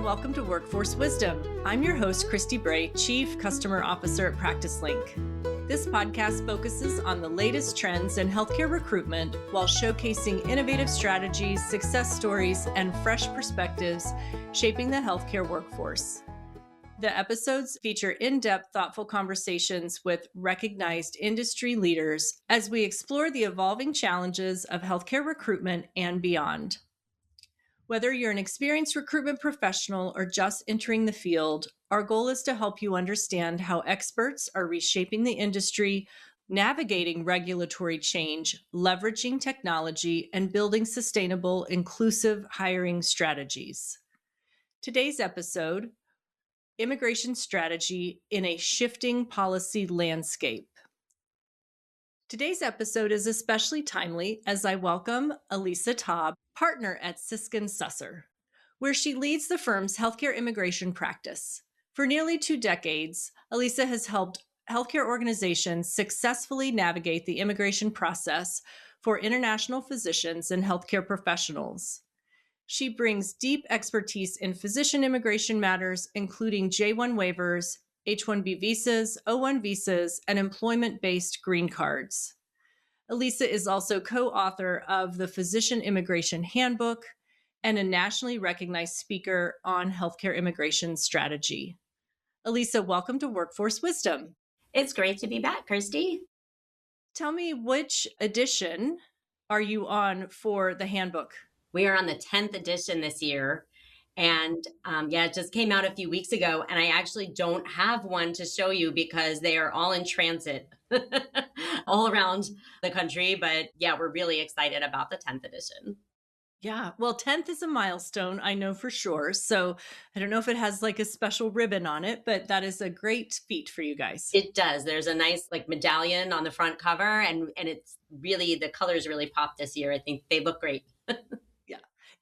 and welcome to Workforce Wisdom. I'm your host, Christy Bray, Chief Customer Officer at PracticeLink. This podcast focuses on the latest trends in healthcare recruitment while showcasing innovative strategies, success stories, and fresh perspectives shaping the healthcare workforce. The episodes feature in-depth, thoughtful conversations with recognized industry leaders as we explore the evolving challenges of healthcare recruitment and beyond. Whether you're an experienced recruitment professional or just entering the field, our goal is to help you understand how experts are reshaping the industry, navigating regulatory change, leveraging technology, and building sustainable, inclusive hiring strategies. Today's episode, Immigration Strategy in a Shifting Policy Landscape. Today's episode is especially timely as I welcome Elissa Taub, partner at Siskind Susser, where she leads the firm's healthcare immigration practice. For nearly 2 decades, Elissa has helped healthcare organizations successfully navigate the immigration process for international physicians and healthcare professionals. She brings deep expertise in physician immigration matters, including J-1 waivers, H-1B visas, O-1 visas, and employment-based green cards. Elissa is also co-author of the Physician Immigration Handbook and a nationally recognized speaker on healthcare immigration strategy. Elissa, welcome to Workforce Wisdom. It's great to be back, Christy. Tell me, which edition are you on for the handbook? We are on the 10th edition this year. And it just came out a few weeks ago. And I actually don't have one to show you because they are all in transit all around the country. But yeah, we're really excited about the 10th edition. Yeah, well, 10th is a milestone, I know for sure. So I don't know if it has like a special ribbon on it, but that is a great feat for you guys. It does. There's a nice like medallion on the front cover, and it's really, the colors really pop this year. I think they look great.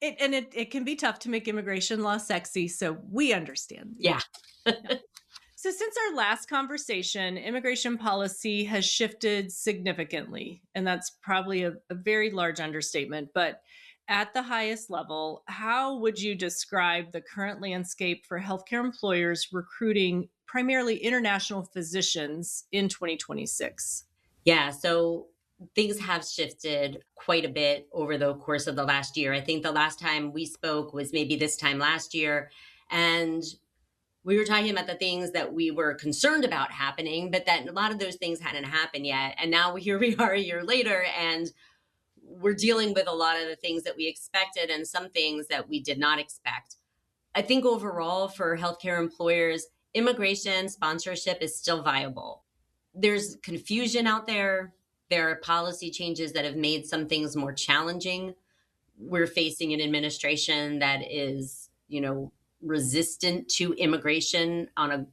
It can be tough to make immigration law sexy, so we understand. Yeah. So since our last conversation, immigration policy has shifted significantly, and that's probably a very large understatement. But at the highest level, how would you describe the current landscape for healthcare employers recruiting primarily international physicians in 2026? Yeah, so things have shifted quite a bit over the course of the last year. I think the last time we spoke was maybe this time last year. And we were talking about the things that we were concerned about happening, but that a lot of those things hadn't happened yet. And now here we are a year later, and we're dealing with a lot of the things that we expected and some things that we did not expect. I think overall for healthcare employers, immigration sponsorship is still viable. There's confusion out there. There are policy changes that have made some things more challenging. We're facing an administration that is, resistant to immigration on a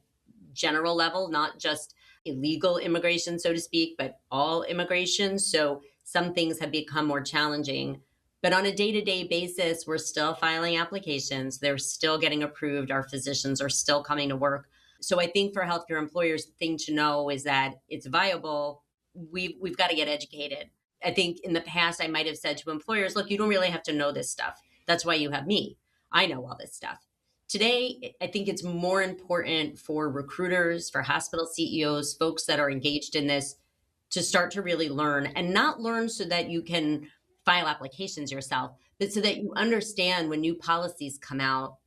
general level, not just illegal immigration, so to speak, but all immigration. So some things have become more challenging. But on a day-to-day basis, we're still filing applications. They're still getting approved. Our physicians are still coming to work. So I think for healthcare employers, the thing to know is that it's viable. We've got to get educated. I think in the past, I might have said to employers, look, you don't really have to know this stuff. That's why you have me. I know all this stuff. Today, I think it's more important for recruiters, for hospital CEOs, folks that are engaged in this, to start to really learn, and not learn so that you can file applications yourself, but so that you understand when new policies come out,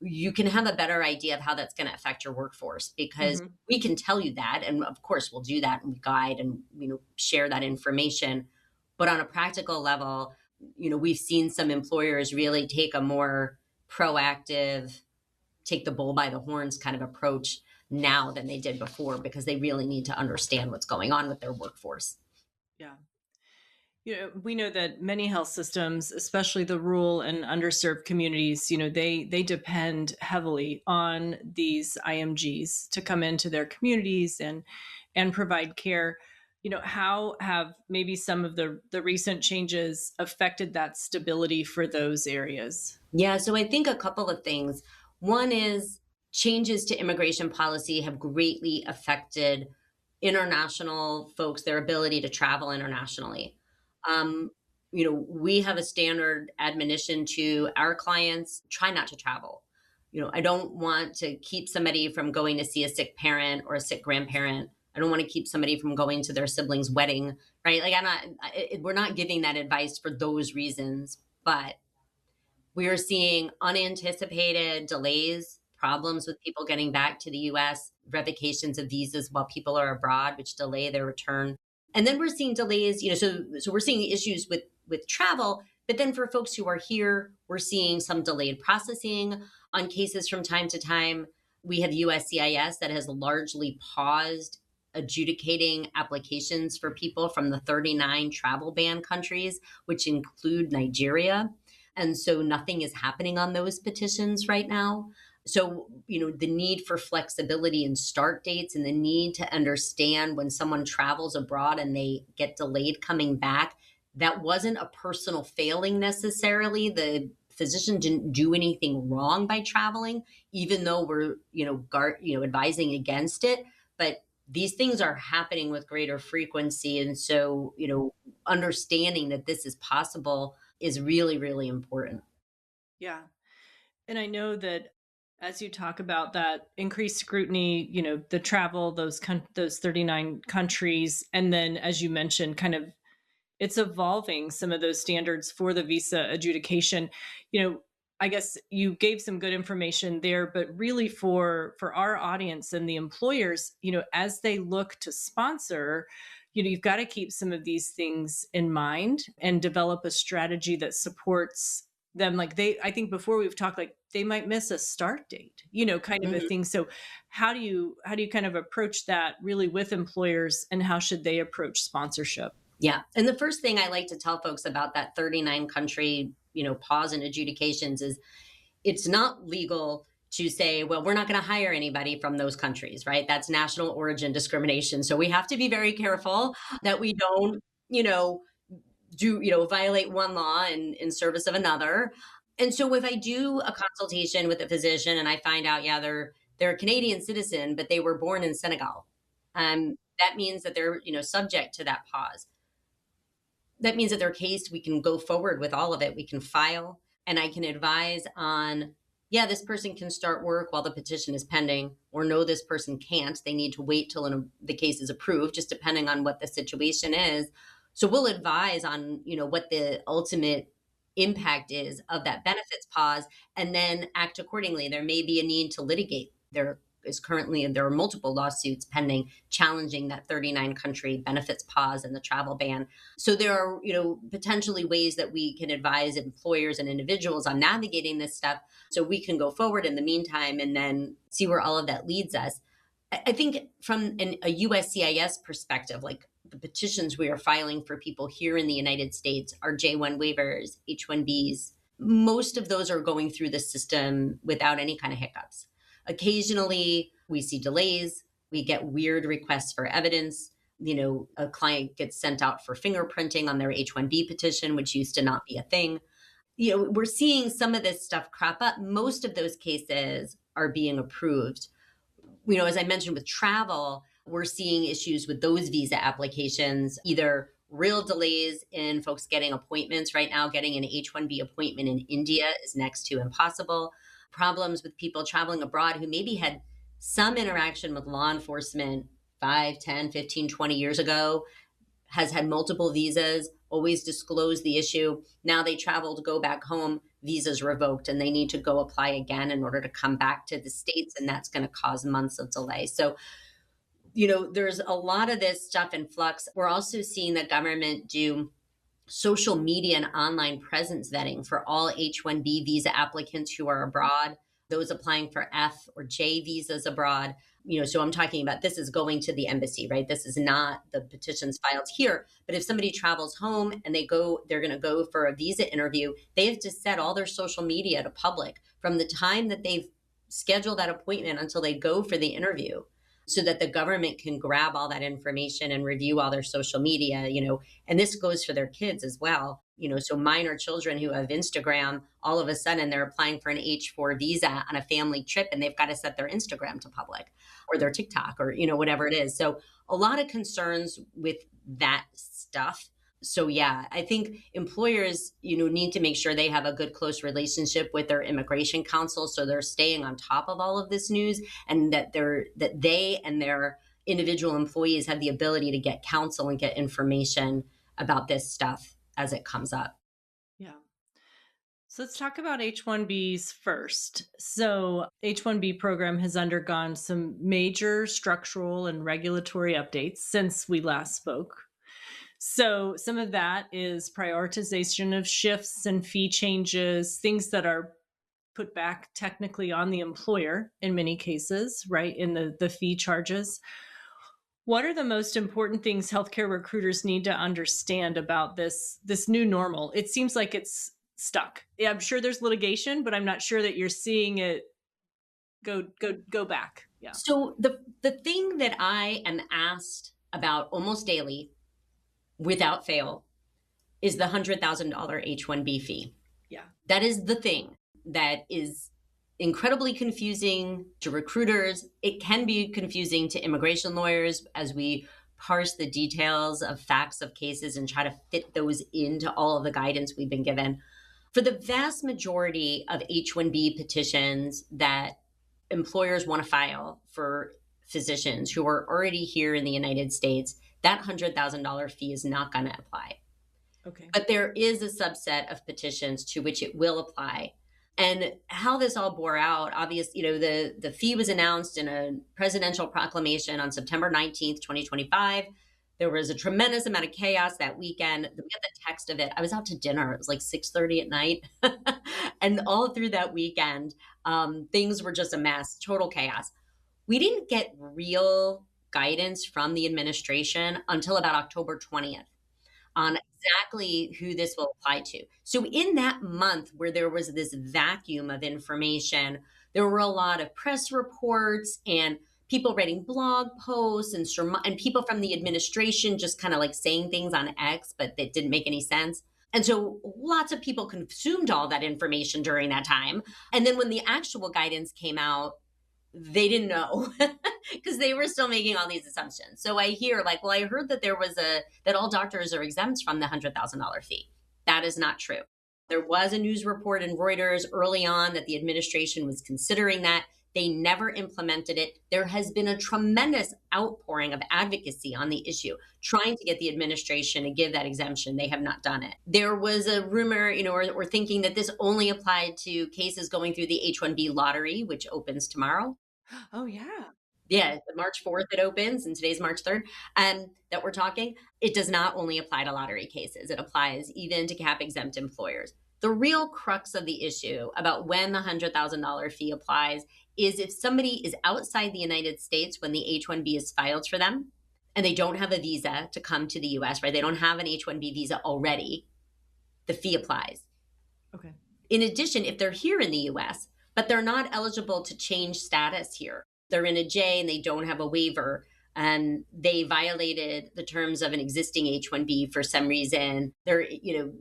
you can have a better idea of how that's going to affect your workforce, because we can tell you that. And of course, we'll do that and guide and, share that information. But on a practical level, we've seen some employers really take a more proactive, take the bull by the horns kind of approach now than they did before, because they really need to understand what's going on with their workforce. Yeah. We know that many health systems, especially the rural and underserved communities, they depend heavily on these IMGs to come into their communities and provide care. How have maybe some of the recent changes affected that stability for those areas? Yeah, so I think a couple of things. One is changes to immigration policy have greatly affected international folks, their ability to travel internationally. We have a standard admonition to our clients: try not to travel. I don't want to keep somebody from going to see a sick parent or a sick grandparent. I don't want to keep somebody from going to their sibling's wedding, right? Like we're not giving that advice for those reasons, but we are seeing unanticipated delays, problems with people getting back to the US, revocations of visas while people are abroad, which delay their return. And then we're seeing delays, so we're seeing issues with travel, but then for folks who are here, we're seeing some delayed processing on cases from time to time. We have USCIS that has largely paused adjudicating applications for people from the 39 travel ban countries, which include Nigeria. And so nothing is happening on those petitions right now. So, the need for flexibility in start dates and the need to understand when someone travels abroad and they get delayed coming back, that wasn't a personal failing necessarily. The physician didn't do anything wrong by traveling, even though we're, advising against it. But these things are happening with greater frequency. And so, understanding that this is possible is really, really important. Yeah. And I know that as you talk about that increased scrutiny, the travel, those 39 countries, and then as you mentioned, kind of it's evolving some of those standards for the visa adjudication. You know, I guess you gave some good information there, but really for our audience and the employers, as they look to sponsor, you've got to keep some of these things in mind and develop a strategy that supports them. Like I think before we've talked, like they might miss a start date, kind of a Mhm. thing. So how do you kind of approach that really with employers, and how should they approach sponsorship? Yeah. And the first thing I like to tell folks about that 39 country, pause in adjudications is it's not legal to say, well, we're not going to hire anybody from those countries, right? That's national origin discrimination. So we have to be very careful that we don't, you know, violate one law in service of another. And so if I do a consultation with a physician and I find out, yeah, they're a Canadian citizen, but they were born in Senegal, that means that they're, subject to that pause. That means that their case, we can go forward with all of it. We can file and I can advise on, yeah, this person can start work while the petition is pending, or no, this person can't. They need to wait till the case is approved, just depending on what the situation is. So we'll advise on, what the ultimate impact is of that benefits pause and then act accordingly. There may be a need to litigate. There are multiple lawsuits pending challenging that 39 country benefits pause and the travel ban. So there are, potentially ways that we can advise employers and individuals on navigating this stuff so we can go forward in the meantime and then see where all of that leads us. I think from a USCIS perspective, like the petitions we are filing for people here in the United States are J1 waivers, H1Bs. Most of those are going through the system without any kind of hiccups. Occasionally, we see delays. We get weird requests for evidence. A client gets sent out for fingerprinting on their H1B petition, which used to not be a thing. We're seeing some of this stuff crop up. Most of those cases are being approved. As I mentioned with travel, we're seeing issues with those visa applications, either real delays in folks getting appointments. Right now, getting an H1B appointment in India is next to impossible. Problems with people traveling abroad who maybe had some interaction with law enforcement 5, 10, 15, 20 years ago, has had multiple visas, always disclosed the issue. Now they travel to go back home, visas revoked, and they need to go apply again in order to come back to the States, and that's going to cause months of delay. So, there's a lot of this stuff in flux. We're also seeing the government do social media and online presence vetting for all H-1B visa applicants who are abroad, those applying for F or J visas abroad. So I'm talking about this is going to the embassy, right? This is not the petitions filed here. But if somebody travels home and they're going to go for a visa interview, they have to set all their social media to public from the time that they've scheduled that appointment until they go for the interview, so that the government can grab all that information and review all their social media, and this goes for their kids as well. So minor children who have Instagram, all of a sudden they're applying for an H4 visa on a family trip and they've got to set their Instagram to public or their TikTok or, whatever it is. So a lot of concerns with that stuff. So yeah, I think employers, need to make sure they have a good close relationship with their immigration counsel so they're staying on top of all of this news, and that they and their individual employees have the ability to get counsel and get information about this stuff as it comes up. Yeah. So let's talk about H-1Bs first. So H-1B program has undergone some major structural and regulatory updates since we last spoke. So some of that is prioritization of shifts and fee changes, things that are put back technically on the employer in many cases, right, in the fee charges. What are the most important things healthcare recruiters need to understand about this new normal? It seems like it's stuck. Yeah, I'm sure there's litigation, but I'm not sure that you're seeing it go back. Yeah. So the thing that I am asked about almost daily without fail is the $100,000 H-1B fee. Yeah. That is the thing that is incredibly confusing to recruiters. It can be confusing to immigration lawyers as we parse the details of facts of cases and try to fit those into all of the guidance we've been given. For the vast majority of H-1B petitions that employers want to file for physicians who are already here in the United States, that $100,000 fee is not going to apply. Okay. But there is a subset of petitions to which it will apply. And how this all bore out, obviously, the fee was announced in a presidential proclamation on September 19th, 2025. There was a tremendous amount of chaos that weekend. We got the text of it. I was out to dinner. It was like 6:30 at night. And all through that weekend, things were just a mess, total chaos. We didn't get real guidance from the administration until about October 20th on exactly who this will apply to. So in that month where there was this vacuum of information, there were a lot of press reports and people writing blog posts and people from the administration just kind of like saying things on X, but that didn't make any sense. And so lots of people consumed all that information during that time. And then when the actual guidance came out, they didn't know because they were still making all these assumptions. So I hear like, well, I heard that that all doctors are exempt from the $100,000 fee. That is not true. There was a news report in Reuters early on that the administration was considering that. They never implemented it. There has been a tremendous outpouring of advocacy on the issue, trying to get the administration to give that exemption. They have not done it. There was a rumor, or thinking that this only applied to cases going through the H-1B lottery, which opens tomorrow. Oh, yeah. Yeah, March 4th it opens, and today's March 3rd, that we're talking. It does not only apply to lottery cases. It applies even to cap-exempt employers. The real crux of the issue about when the $100,000 fee applies is if somebody is outside the United States when the H-1B is filed for them and they don't have a visa to come to the US, right? They don't have an H-1B visa already, the fee applies. Okay. In addition, if they're here in the US, but they're not eligible to change status here, they're in a J and they don't have a waiver, and they violated the terms of an existing H-1B for some reason,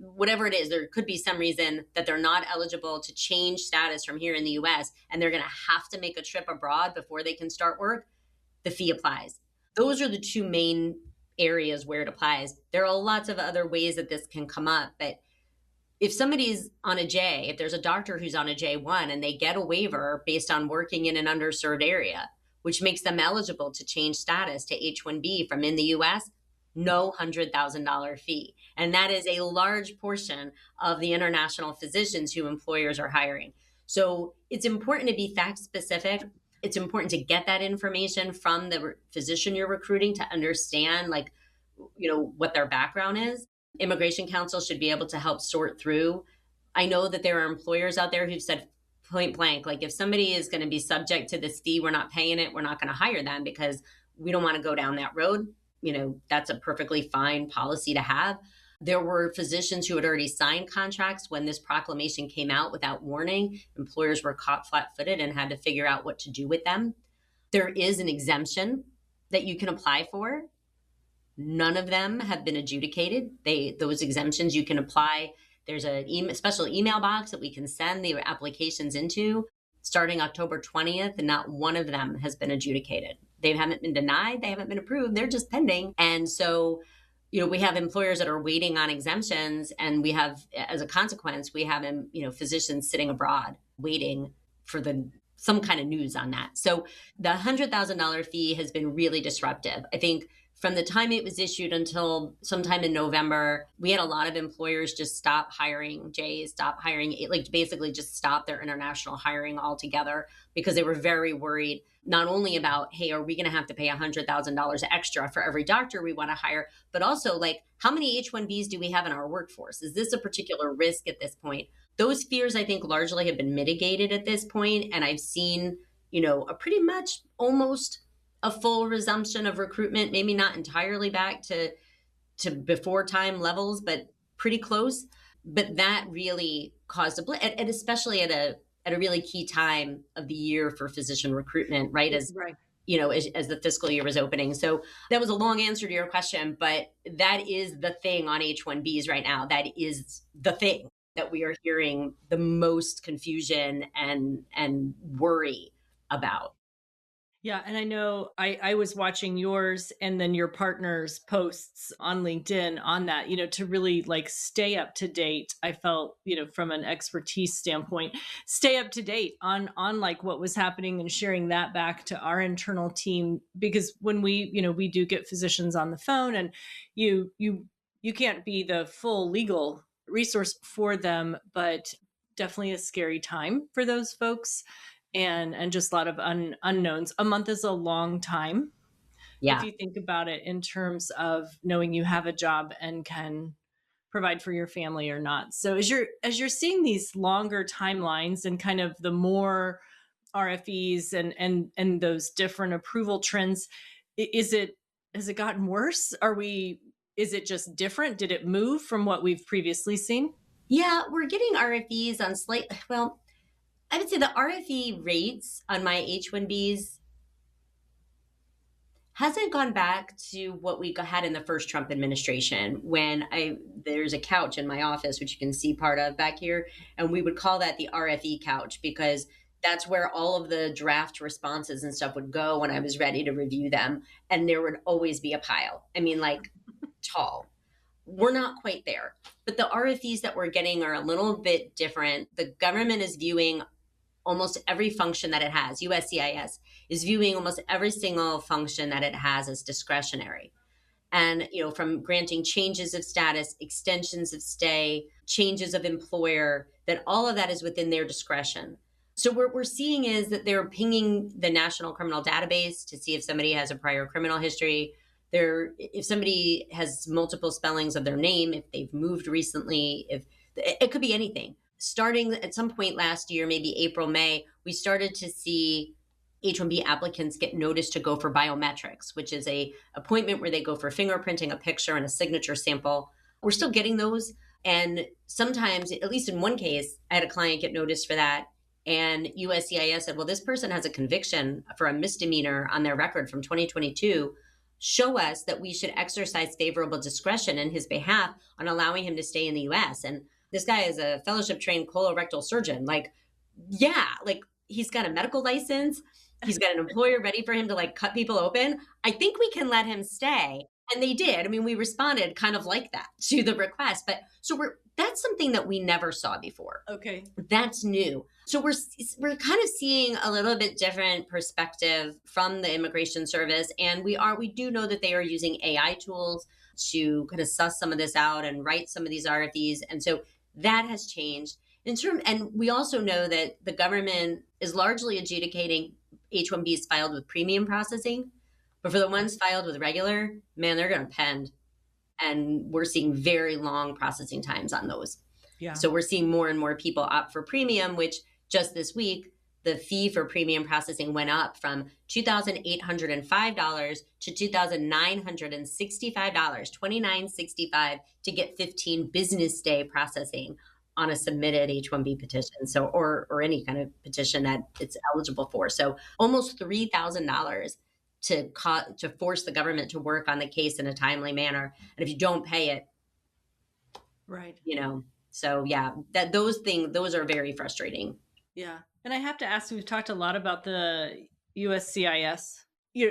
whatever it is, there could be some reason that they're not eligible to change status from here in the US, and they're going to have to make a trip abroad before they can start work, the fee applies. Those are the two main areas where it applies. There are lots of other ways that this can come up, but if somebody's on a J, if there's a doctor who's on a J1 and they get a waiver based on working in an underserved area, which makes them eligible to change status to H-1B from in the US, no $100,000 fee. And that is a large portion of the international physicians who employers are hiring. So it's important to be fact specific. It's important to get that information from the physician you're recruiting to understand what their background is. Immigration counsel should be able to help sort through. I know that there are employers out there who've said point blank, like if somebody is going to be subject to this fee, we're not paying it, we're not going to hire them because we don't want to go down that road. That's a perfectly fine policy to have. There were physicians who had already signed contracts when this proclamation came out without warning. Employers were caught flat-footed and had to figure out what to do with them. There is an exemption that you can apply for. None of them have been adjudicated. Those exemptions you can apply. There's a special email box that we can send the applications into starting October 20th, and not one of them has been adjudicated. They haven't been denied. They haven't been approved. They're just pending. And so, we have employers that are waiting on exemptions, and we have, as a consequence, we have, physicians sitting abroad waiting for some kind of news on that. So the $100,000 fee has been really disruptive. I think from the time it was issued until sometime in November, we had a lot of employers just stop hiring J's, stop hiring, like basically just stop their international hiring altogether, because they were very worried not only about, hey, are we going to have to pay $100,000 extra for every doctor we want to hire, but also like, how many H-1Bs do we have in our workforce? Is this a particular risk at this point? Those fears, I think, largely have been mitigated at this point, and I've seen, a pretty much almost a full resumption of recruitment, maybe not entirely back to before time levels, but pretty close. But that really caused a blip, and especially at a really key time of the year for physician recruitment, right? Right. As the fiscal year was opening. So that was a long answer to your question, but that is the thing on H-1Bs right now. That is the thing that we are hearing the most confusion and worry about. Yeah. And I know I was watching yours and then your partner's posts on LinkedIn on that, to really like stay up to date. I felt, from an expertise standpoint, stay up to date on like what was happening and sharing that back to our internal team. Because when we do get physicians on the phone, and you can't be the full legal resource for them, but definitely a scary time for those folks, and just a lot of unknowns. A month is a long time if Yeah. you think about it in terms of knowing you have a job and can provide for your family or not. So as you're seeing these longer timelines and kind of the more RFEs and those different approval trends, has it gotten worse? Is it just different? Did it move from what we've previously seen? Yeah, we're getting RFEs on well, I would say the RFE rates on my H-1Bs hasn't gone back to what we had in the first Trump administration, when there's a couch in my office, which you can see part of back here, and we would call that the RFE couch, because that's where all of the draft responses and stuff would go when I was ready to review them. And there would always be a pile. I mean, like, tall. We're not quite there. But the RFEs that we're getting are a little bit different. The government is viewing almost every function that it has. USCIS is viewing almost every single function that it has as discretionary. And, from granting changes of status, extensions of stay, changes of employer, that all of that is within their discretion. So what we're seeing is that they're pinging the National Criminal Database to see if somebody has a prior criminal history. If somebody has multiple spellings of their name, if they've moved recently, if it could be anything. Starting at some point last year, maybe April, May, we started to see H-1B applicants get noticed to go for biometrics, which is a appointment where they go for fingerprinting, a picture, and a signature sample. We're still getting those. And sometimes, at least in one case, I had a client get noticed for that. And USCIS said, well, this person has a conviction for a misdemeanor on their record from 2022. Show us that we should exercise favorable discretion in his behalf on allowing him to stay in the US. And this guy is a fellowship trained colorectal surgeon. Like, yeah, like, he's got a medical license. He's got an employer ready for him to like cut people open. I think we can let him stay. And they did. I mean, we responded kind of like that to the request. But so that's something that we never saw before. Okay. That's new. So we're kind of seeing a little bit different perspective from the Immigration Service. And we do know that they are using AI tools to kind of suss some of this out and write some of these RFEs. And so that has changed. And we also know that the government is largely adjudicating H-1Bs filed with premium processing. But for the ones filed with regular, man, they're going to pend. And we're seeing very long processing times on those. Yeah. So we're seeing more and more people opt for premium, which just this week, the fee for premium processing went up from $2,805 to $2,965, $2,965 to get 15 business day processing on a submitted H-1B petition. So, or any kind of petition that it's eligible for. So almost $3,000 to force the government to work on the case in a timely manner. And if you don't pay it, right. So yeah, those are very frustrating. Yeah. And I have to ask, we've talked a lot about the USCIS,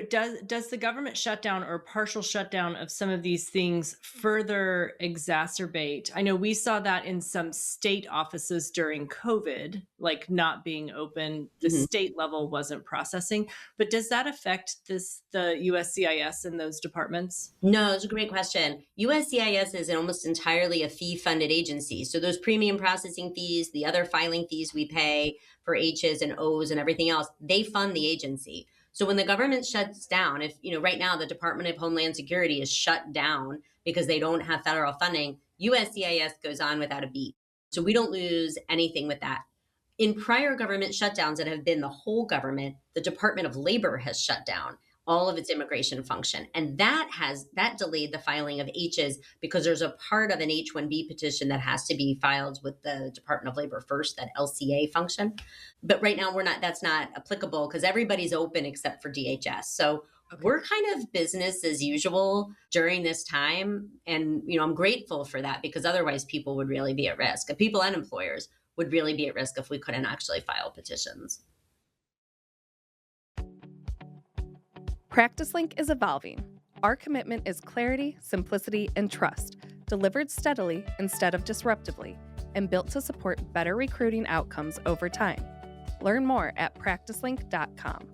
does the government shutdown or partial shutdown of some of these things further exacerbate? I know we saw that in some state offices during COVID, like not being open, the Mhm. state level wasn't processing. But does that affect the USCIS and those departments? No, it's a great question. USCIS is almost entirely a fee-funded agency. So those premium processing fees, the other filing fees we pay for H's and O's and everything else, they fund the agency. So when the government shuts down, if, right now the Department of Homeland Security is shut down because they don't have federal funding, USCIS goes on without a beat. So we don't lose anything with that. In prior government shutdowns that have been the whole government, the Department of Labor has shut down all of its immigration function. And that delayed the filing of H's because there's a part of an H-1B petition that has to be filed with the Department of Labor first, that LCA function. But right now that's not applicable because everybody's open except for DHS. So Okay. we're kind of business as usual during this time. And, I'm grateful for that because otherwise people would really be at risk. People and employers would really be at risk if we couldn't actually file petitions. PracticeLink is evolving. Our commitment is clarity, simplicity, and trust, delivered steadily instead of disruptively, and built to support better recruiting outcomes over time. Learn more at PracticeLink.com.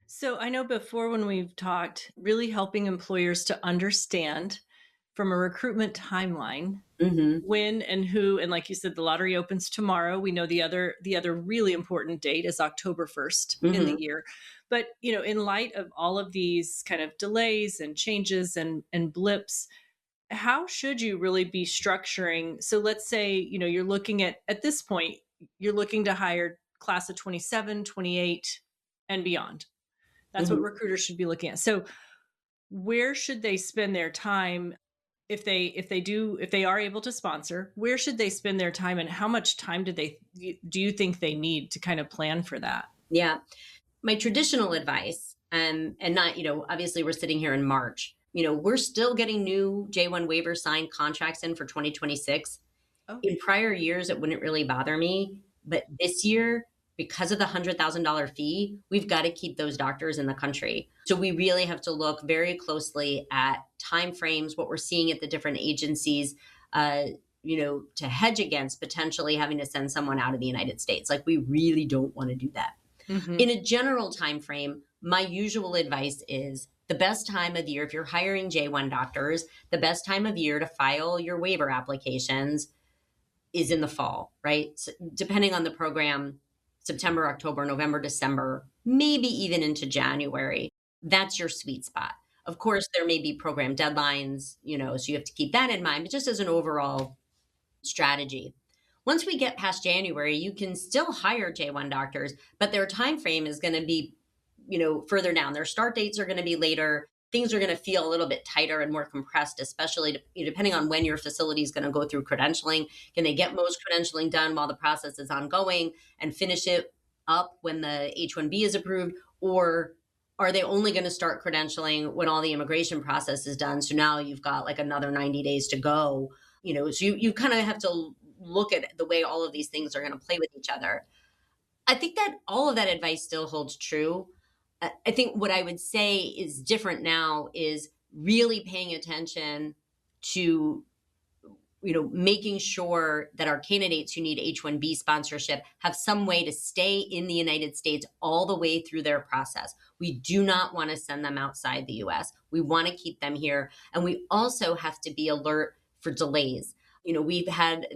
So I know before when we've talked, really helping employers to understand from a recruitment timeline Mm-hmm. when and who, and like you said, the lottery opens tomorrow. We know the other really important date is October 1st in Mm-hmm. the year. But in light of all of these kind of delays and changes and blips, how should you really be structuring? So let's say, you're looking at this point, you're looking to hire class of 27, 28 and beyond. That's what Mm-hmm. recruiters should be looking at. So where should they spend their time if they are able to sponsor? Where should they spend their time, and how much time do you think they need to kind of plan for that? Yeah. My traditional advice, and not, obviously we're sitting here in March, we're still getting new J1 waiver signed contracts in for 2026. Oh, In prior years, it wouldn't really bother me. But this year, because of the $100,000 fee, we've got to keep those doctors in the country. So we really have to look very closely at timeframes, what we're seeing at the different agencies, to hedge against potentially having to send someone out of the United States. Like, we really don't want to do that. mm-hmm. In a general time frame, my usual advice is the best time of year, if you're hiring J1 doctors, the best time of year to file your waiver applications is in the fall, right? So depending on the program, September, October, November, December, maybe even into January. That's your sweet spot. Of course, there may be program deadlines, so you have to keep that in mind, but just as an overall strategy. Once we get past January, you can still hire J1 doctors, but their time frame is going to be, further down. Their start dates are going to be later. Things are going to feel a little bit tighter and more compressed, especially depending on when your facility is going to go through credentialing. Can they get most credentialing done while the process is ongoing and finish it up when the H-1B is approved? Or are they only going to start credentialing when all the immigration process is done? So now you've got like another 90 days to go. So you kind of have to look at the way all of these things are going to play with each other. I think that all of that advice still holds true. I think what I would say is different now is really paying attention to, making sure that our candidates who need H-1B sponsorship have some way to stay in the United States all the way through their process. We do not want to send them outside the US. We want to keep them here. And we also have to be alert for delays. We've had,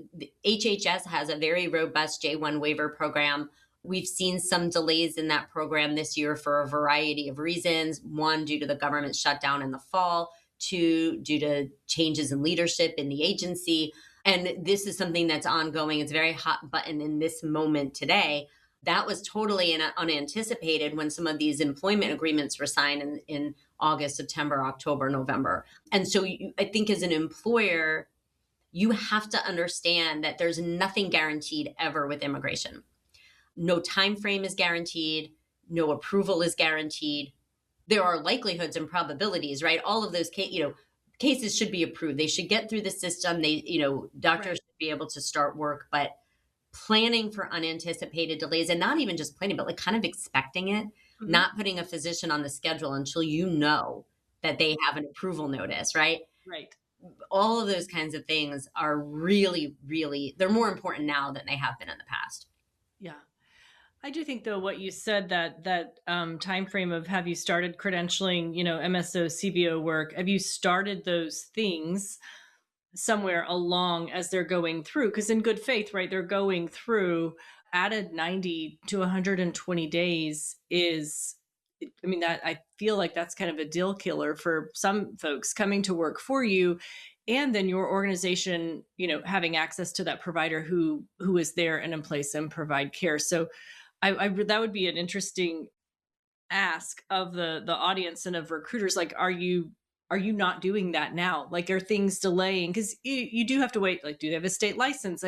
HHS has a very robust J1 waiver program. We've seen some delays in that program this year for a variety of reasons. One, due to the government shutdown in the fall. Two, due to changes in leadership in the agency. And this is something that's ongoing. It's a very hot button in this moment today. That was totally unanticipated when some of these employment agreements were signed in August, September, October, November. And so I think as an employer, you have to understand that there's nothing guaranteed ever with immigration. No time frame is guaranteed. No approval is guaranteed. There are likelihoods and probabilities, right? All of those cases should be approved. They should get through the system. Doctors Right. should be able to start work, but planning for unanticipated delays, and not even just planning, but like kind of expecting it, not putting a physician on the schedule until you know that they have an approval notice, right? Right. All of those kinds of things are really, really, they're more important now than they have been in the past. Yeah. I do think, though, what you said, that time frame of, have you started credentialing, MSO, CBO work? Have you started those things somewhere along as they're going through? Because in good faith, right, they're going through. Added 90 to 120 days is, that I feel like that's kind of a deal killer for some folks coming to work for you. And then your organization, having access to that provider who is there and in place and provide care. So I that would be an interesting ask of the audience and of recruiters. Like, are you not doing that now? Like, are things delaying? Because you do have to wait. Like, do they have a state license?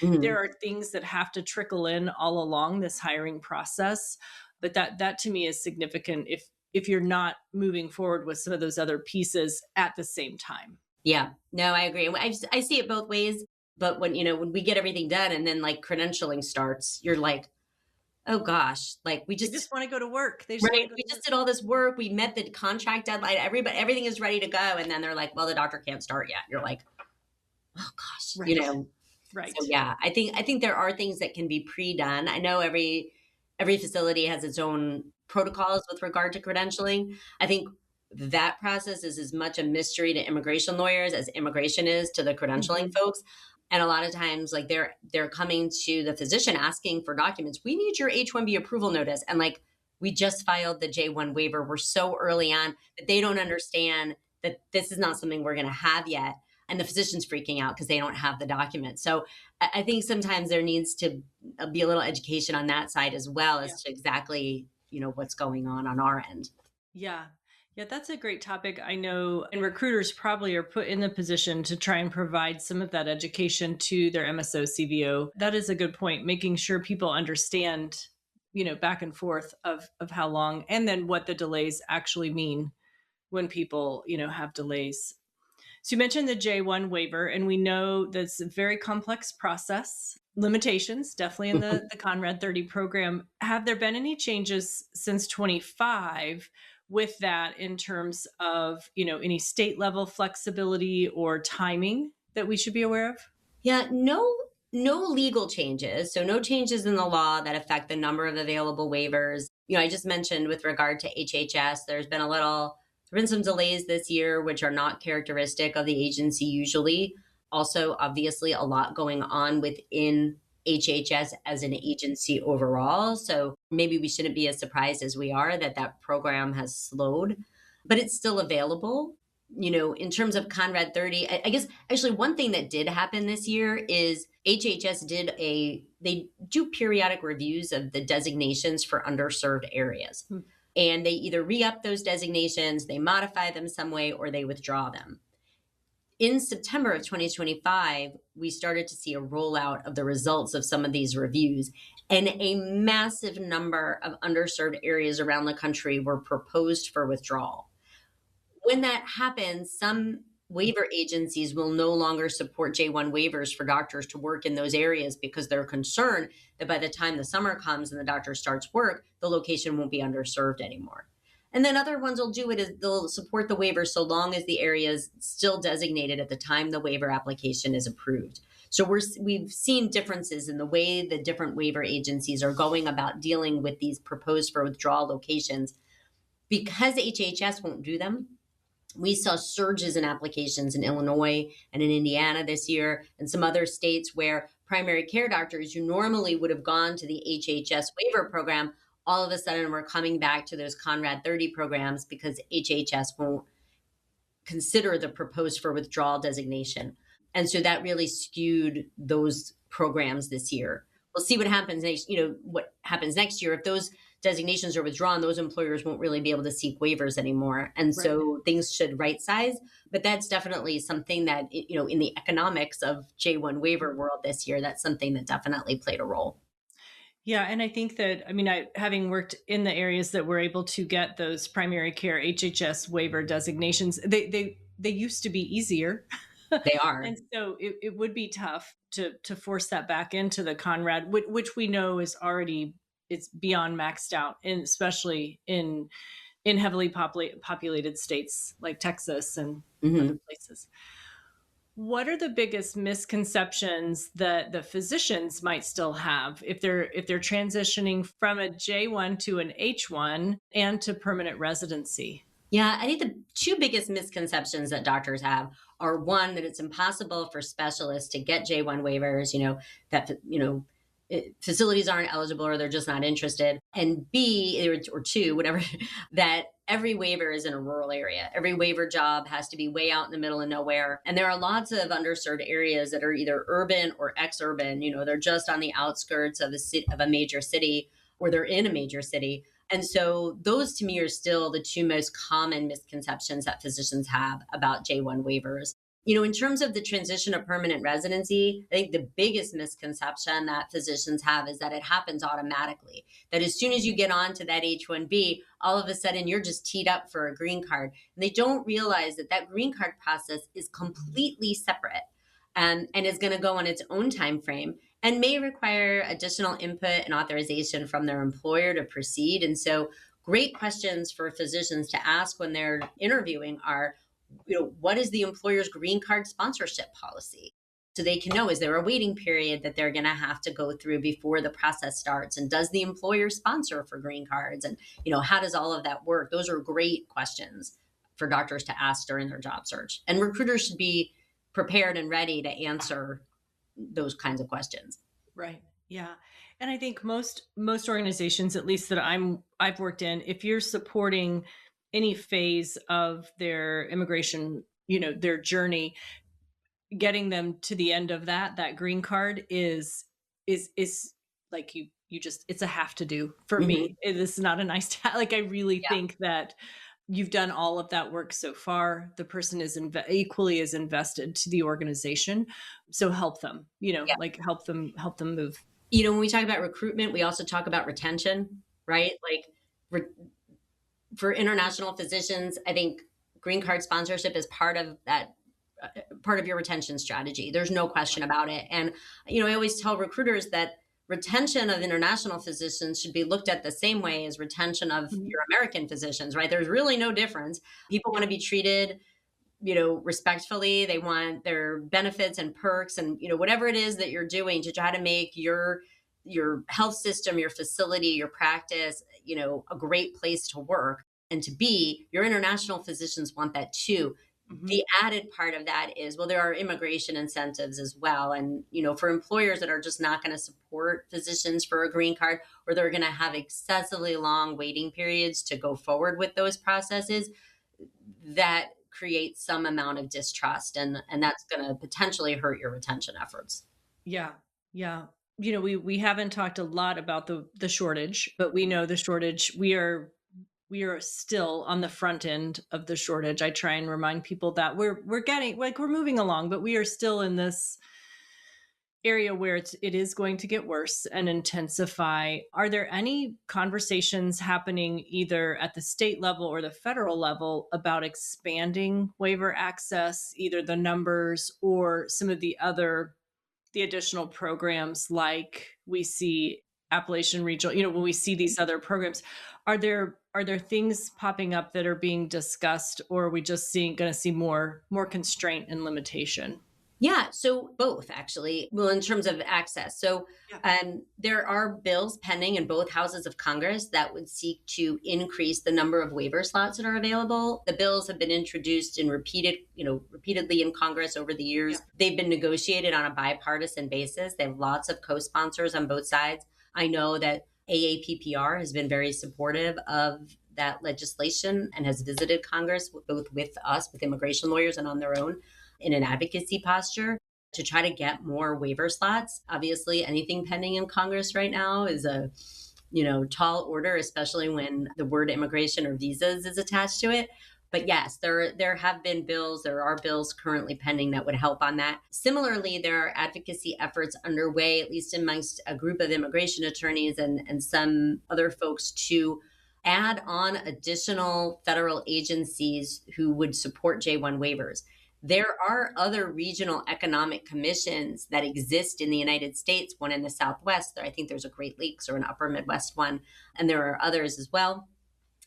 There are things that have to trickle in all along this hiring process. But that to me is significant if you're not moving forward with some of those other pieces at the same time. Yeah, no, I agree. I see it both ways. But when we get everything done and then like credentialing starts, you're like, oh gosh, like They just want to go to work. They just want right. to go We to just work. did all this work. We met the contract deadline. Everything is ready to go. And then they're like, well, the doctor can't start yet. You're like, oh gosh, Right. Right. So yeah, I think there are things that can be pre-done. I know every facility has its own protocols with regard to credentialing. I think that process is as much a mystery to immigration lawyers as immigration is to the credentialing folks. And a lot of times, like they're coming to the physician asking for documents. We need your H-1B approval notice. And like, we just filed the J-1 waiver. We're so early on that they don't understand that this is not something we're going to have yet. And the physician's freaking out because they don't have the document. So I think sometimes there needs to be a little education on that side as well as to exactly, what's going on our end. Yeah. Yeah, that's a great topic. I know, and recruiters probably are put in the position to try and provide some of that education to their MSO, CVO. That is a good point, making sure people understand, back and forth of how long, and then what the delays actually mean when people, have delays. So you mentioned the J1 waiver, and we know that's a very complex process. Limitations, definitely in the Conrad 30 program. Have there been any changes since 25 with that in terms of, any state level flexibility or timing that we should be aware of? Yeah, no legal changes. So no changes in the law that affect the number of available waivers. I just mentioned with regard to HHS, there's been some delays this year, which are not characteristic of the agency usually. Also, obviously, a lot going on within HHS as an agency overall. So maybe we shouldn't be as surprised as we are that program has slowed, but it's still available. In terms of Conrad 30, I guess actually one thing that did happen this year is HHS they do periodic reviews of the designations for underserved areas. And they either re-up those designations, they modify them some way, or they withdraw them. In September of 2025, we started to see a rollout of the results of some of these reviews, and a massive number of underserved areas around the country were proposed for withdrawal. When that happens, some waiver agencies will no longer support J1 waivers for doctors to work in those areas because they're concerned that by the time the summer comes and the doctor starts work, the location won't be underserved anymore. And then other ones will do it as they'll support the waiver so long as the area is still designated at the time the waiver application is approved. So we've seen differences in the way the different waiver agencies are going about dealing with these proposed for withdrawal locations. Because HHS won't do them, we saw surges in applications in Illinois and in Indiana this year, and some other states where primary care doctors who normally would have gone to the HHS waiver program, all of a sudden were coming back to those Conrad 30 programs because HHS won't consider the proposed for withdrawal designation. And so that really skewed those programs this year. We'll see what happens next year. If those designations are withdrawn, those employers won't really be able to seek waivers anymore. And so things should right size. But that's definitely something that, in the economics of J1 waiver world this year, that's something that definitely played a role. Yeah. And I think that, having worked in the areas that were able to get those primary care HHS waiver designations, they used to be easier. They are. And so it would be tough to force that back into the Conrad, which we know is already, it's beyond maxed out, and especially in heavily populated states like Texas and other Mhm. places. What are the biggest misconceptions that the physicians might still have if they're transitioning from a J1 to an H1 and to permanent residency? Yeah, I think the two biggest misconceptions that doctors have are one, that it's impossible for specialists to get J1 waivers, facilities aren't eligible or they're just not interested. And B, or two, whatever, that every waiver is in a rural area. Every waiver job has to be way out in the middle of nowhere. And there are lots of underserved areas that are either urban or ex-urban. They're just on the outskirts of a major city, or they're in a major city. And so those to me are still the two most common misconceptions that physicians have about J1 waivers. In terms of the transition of permanent residency, I think the biggest misconception that physicians have is that it happens automatically. That as soon as you get on to that H1B, all of a sudden you're just teed up for a green card. And they don't realize that that green card process is completely separate, and is going to go on its own time frame and may require additional input and authorization from their employer to proceed. And so great questions for physicians to ask when they're interviewing are, what is the employer's green card sponsorship policy? So they can know, is there a waiting period that they're going to have to go through before the process starts? And does the employer sponsor for green cards? And, how does all of that work? Those are great questions for doctors to ask during their job search. And recruiters should be prepared and ready to answer those kinds of questions. Right. Yeah. And I think most organizations, at least that I've worked in, if you're supporting any phase of their immigration, their journey, getting them to the end of that green card is like you just, it's a have to do for me. This is not a nice to like, I really think that you've done all of that work so far. The person is equally as invested to the organization. So help them, like help them move. When we talk about recruitment, we also talk about retention, right? Like for international physicians, I think green card sponsorship is part of that, part of your retention strategy. There's no question about it. And, I always tell recruiters that retention of international physicians should be looked at the same way as retention of your American physicians, right? There's really no difference. People want to be treated, respectfully. They want their benefits and perks and, whatever it is that you're doing to try to make your health system, your facility, your practice, a great place to work and to be. Your international physicians want that too. The added part of that is, well, there are immigration incentives as well. And, for employers that are just not going to support physicians for a green card, or they're going to have excessively long waiting periods to go forward with those processes, that creates some amount of distrust. And that's going to potentially hurt your retention efforts. Yeah. Yeah. We haven't talked a lot about the shortage, but we know the shortage. We are still on the front end of the shortage. I try and remind people that we're moving along, but we are still in this area where it is going to get worse and intensify. Are there any conversations happening either at the state level or the federal level about expanding waiver access, either the numbers or some of the additional programs like we see Appalachian Regional, when we see these other programs, are there things popping up that are being discussed, or are we just going to see more constraint and limitation? Yeah, so both actually. Well, in terms of access. So there are bills pending in both houses of Congress that would seek to increase the number of waiver slots that are available. The bills have been introduced and repeatedly in Congress over the years. They've been negotiated on a bipartisan basis. They have lots of co-sponsors on both sides. I know that AAPPR has been very supportive of that legislation and has visited Congress both with us, with immigration lawyers, and on their own in an advocacy posture to try to get more waiver slots. Obviously, anything pending in Congress right now is a tall order, especially when the word immigration or visas is attached to it. But yes, there have been bills, there are bills currently pending that would help on that. Similarly, there are advocacy efforts underway, at least amongst a group of immigration attorneys and some other folks, to add on additional federal agencies who would support J1 waivers. There are other regional economic commissions that exist in the United States, one in the Southwest. I think there's a Great Lakes or an Upper Midwest one, and there are others as well.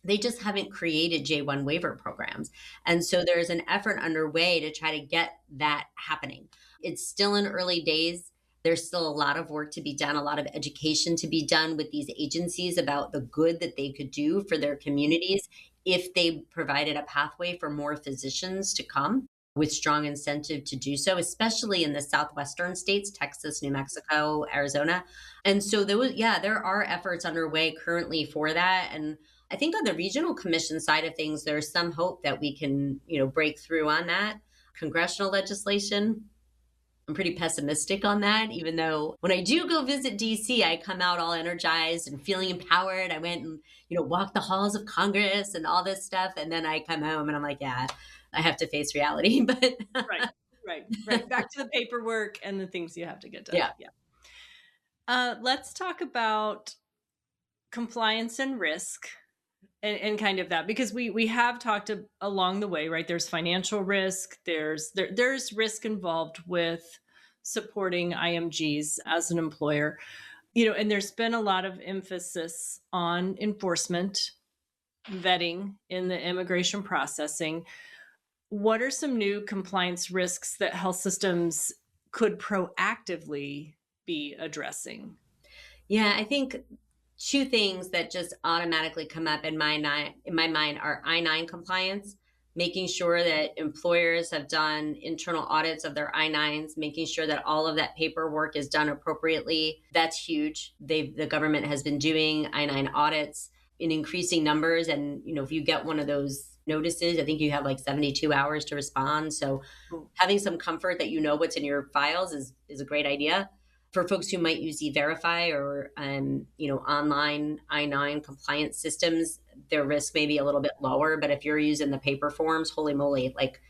They just haven't created J1 waiver programs. And so there's an effort underway to try to get that happening. It's still in early days. There's still a lot of work to be done, a lot of education to be done with these agencies about the good that they could do for their communities if they provided a pathway for more physicians to come with strong incentive to do so, especially in the southwestern states, Texas, New Mexico, Arizona. And so there are efforts underway currently for that. And I think on the regional commission side of things, there's some hope that we can, break through on that. Congressional legislation, I'm pretty pessimistic on that, even though when I do go visit DC, I come out all energized and feeling empowered. I went and, walked the halls of Congress and all this stuff. And then I come home and I'm like, yeah, I have to face reality. But Right. Back to the paperwork and the things you have to get done. Yeah. Let's talk about compliance and risk. And kind of that, because we have talked along the way, right? There's financial risk, there's risk involved with supporting IMGs as an employer, and there's been a lot of emphasis on enforcement, vetting in the immigration processing. What are some new compliance risks that health systems could proactively be addressing? Yeah, I think two things that just automatically come up in my mind are I-9 compliance, making sure that employers have done internal audits of their I-9s, making sure that all of that paperwork is done appropriately. That's huge. The government has been doing I-9 audits in increasing numbers. And, if you get one of those notices, I think you have like 72 hours to respond. So having some comfort that what's in your files is a great idea. For folks who might use E-Verify or, online I-9 compliance systems, their risk may be a little bit lower. But if you're using the paper forms, holy moly, like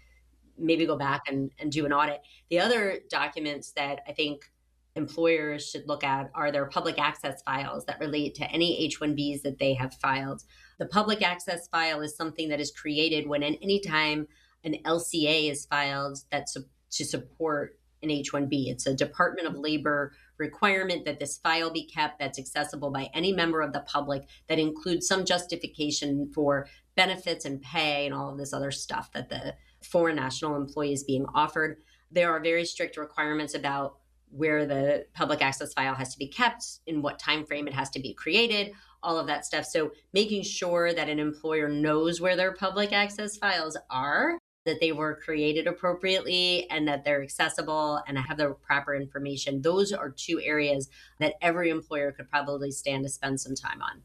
maybe go back and do an audit. The other documents that I think employers should look at are their public access files that relate to any H-1Bs that they have filed. The public access file is something that is created when any time an LCA is filed that's to support an H-1B. It's a Department of Labor requirement that this file be kept that's accessible by any member of the public, that includes some justification for benefits and pay and all of this other stuff that the foreign national employee is being offered. There are very strict requirements about where the public access file has to be kept, in what time frame it has to be created, all of that stuff. So making sure that an employer knows where their public access files are, that they were created appropriately, and that they're accessible and have the proper information. Those are two areas that every employer could probably stand to spend some time on.